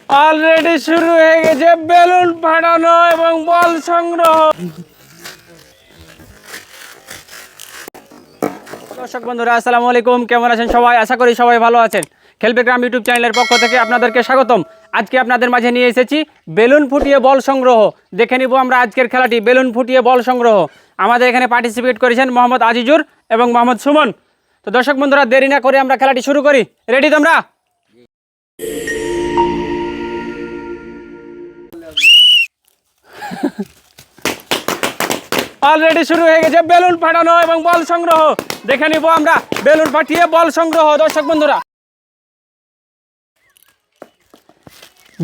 Already শুরু হয়ে গেছে বেলুন ফাটানো এবং বল সংগ্রহ। দর্শক বন্ধুরা আসসালামু আলাইকুম, কেমন আছেন সবাই? আশা করি সবাই ভালো আছেন। খেলবে গ্রাম ইউটিউব চ্যানেলের পক্ষ থেকে আপনাদেরকে স্বাগতম। আজকে আপনাদের মাঝে নিয়ে এসেছি বেলুন ফুটিয়ে বল সংগ্রহ। দেখে নিব আমরা আজকের খেলাটি, বেলুন ফুটিয়ে বল সংগ্রহ। আমাদের এখানে পার্টিসিপেট করেছেন মোহাম্মদ আজিজুর এবং মোহাম্মদ সুমন। তো দর্শক বন্ধুরা দেরি না করে আমরা খেলাটি শুরু করি। রেডি তোমরা? অলরেডি শুরু হয়ে গেছে বেলুন ফাটানো এবং বল সংগ্রহ। দেখে নিব আমরা বেলুন ফাটিয়ে বল সংগ্রহ। দর্শক বন্ধুরা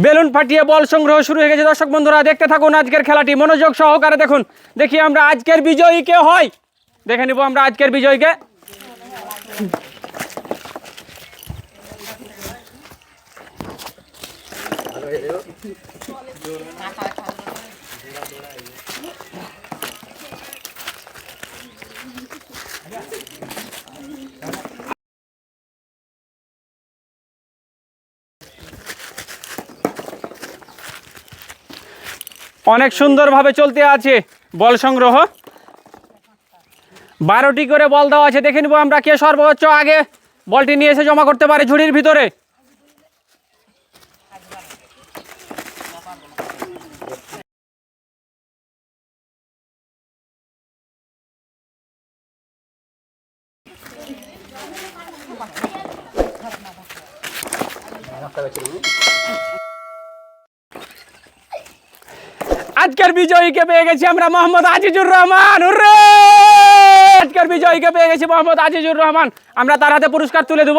বেলুন ফাটিয়ে বল সংগ্রহ শুরু হয়ে গেছে। দর্শক বন্ধুরা দেখতে থাকুন আজকের খেলাটি, মনোযোগ সহকারে দেখুন। দেখি আমরা আজকের বিজয়ী কে হয়। দেখে নিব আমরা আজকের বিজয়ীকে। অনেক সুন্দরভাবে চলতে আছে বল সংগ্রহ। 12টি করে বল দেওয়া আছে। দেখে নিব আমরা কে সর্বোচ্চ আগে বলটি নিয়ে এসে জমা করতে পারে ঝুড়ির ভিতরে। আজকের বিজয়ীকে পেয়ে গেছি আমরা মোহাম্মদ আজিজুর রহমান। আজকের বিজয়ীকে পেয়ে গেছি মোহাম্মদ আজিজুর রহমান। আমরা তার হাতে পুরস্কার তুলে দেব।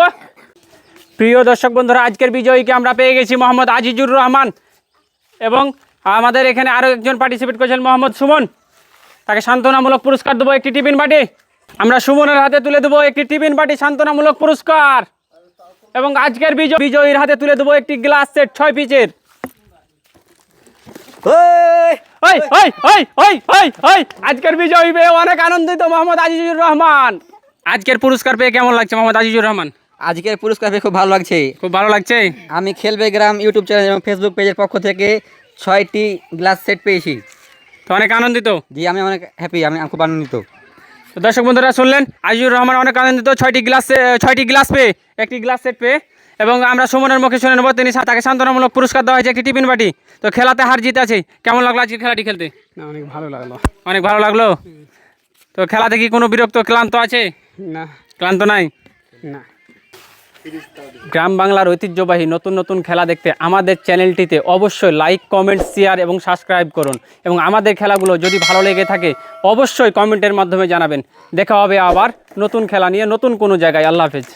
প্রিয় দর্শক বন্ধুরা আজকের বিজয়ীকে আমরা পেয়ে গেছি মোহাম্মদ আজিজুর রহমান এবং আমাদের এখানে আরও একজন পার্টিসিপেট করেছেন মোহাম্মদ সুমন। তাকে সান্ত্বনামূলক পুরস্কার দেবো একটি টিফিন বাটি। আমরা সুমনের হাতে তুলে দেবো একটি টিফিন বাটি সান্ত্বনামূলক পুরস্কার এবং আজকের বিজয়ীর হাতে তুলে দেবো একটি গ্লাস সেট 6 পিচের। আজকের বিজয়ী পেয়ে অনেক আনন্দিত মোহাম্মদ আজিজুর রহমান। আজকের পুরস্কার পেয়ে কেমন লাগছে মোহাম্মদ আজিজুর রহমান? আজকের পুরস্কার পেয়ে খুব ভালো লাগছে। খুব ভালো লাগছে। আমি খেলবে গ্রাম ইউটিউব চ্যানেল এবং ফেসবুক পেজের পক্ষ থেকে 6টি গ্লাস সেট পেয়েছি। তো অনেক আনন্দিত? জি আমি অনেক হ্যাপি, আমি খুব আনন্দিত। তো দর্শক বন্ধুরা শুনলেন আজিজুর রহমান অনেক আনন্দিত 6টি গ্লাস পেয়ে, একটি গ্লাস সেট পেয়ে। এবং আমরা সুমনের মুখে শুনে নেব তিনি তাকে সান্ত্বনামূলক পুরস্কার দেওয়া হয়েছে একটি টিফিন বাটি। তো খেলাতে হার জিত আছে, কেমন লাগলো আজকে খেলাটি খেলতে? অনেক ভালো লাগলো। অনেক ভালো লাগলো। তো খেলাতে কি কোনো বিরক্ত ক্লান্ত আছে? না, ক্লান্ত নাই না। গ্রাম বাংলার ঐতিহ্যবাহী নতুন নতুন খেলা দেখতে আমাদের চ্যানেলটিতে অবশ্যই লাইক, কমেন্ট, শেয়ার এবং সাবস্ক্রাইব করুন। এবং আমাদের খেলাগুলো যদি ভালো লেগে থাকে অবশ্যই কমেন্টের মাধ্যমে জানাবেন। দেখা হবে আবার নতুন খেলা নিয়ে নতুন কোনো জায়গায়। আল্লাহ হাফেজ।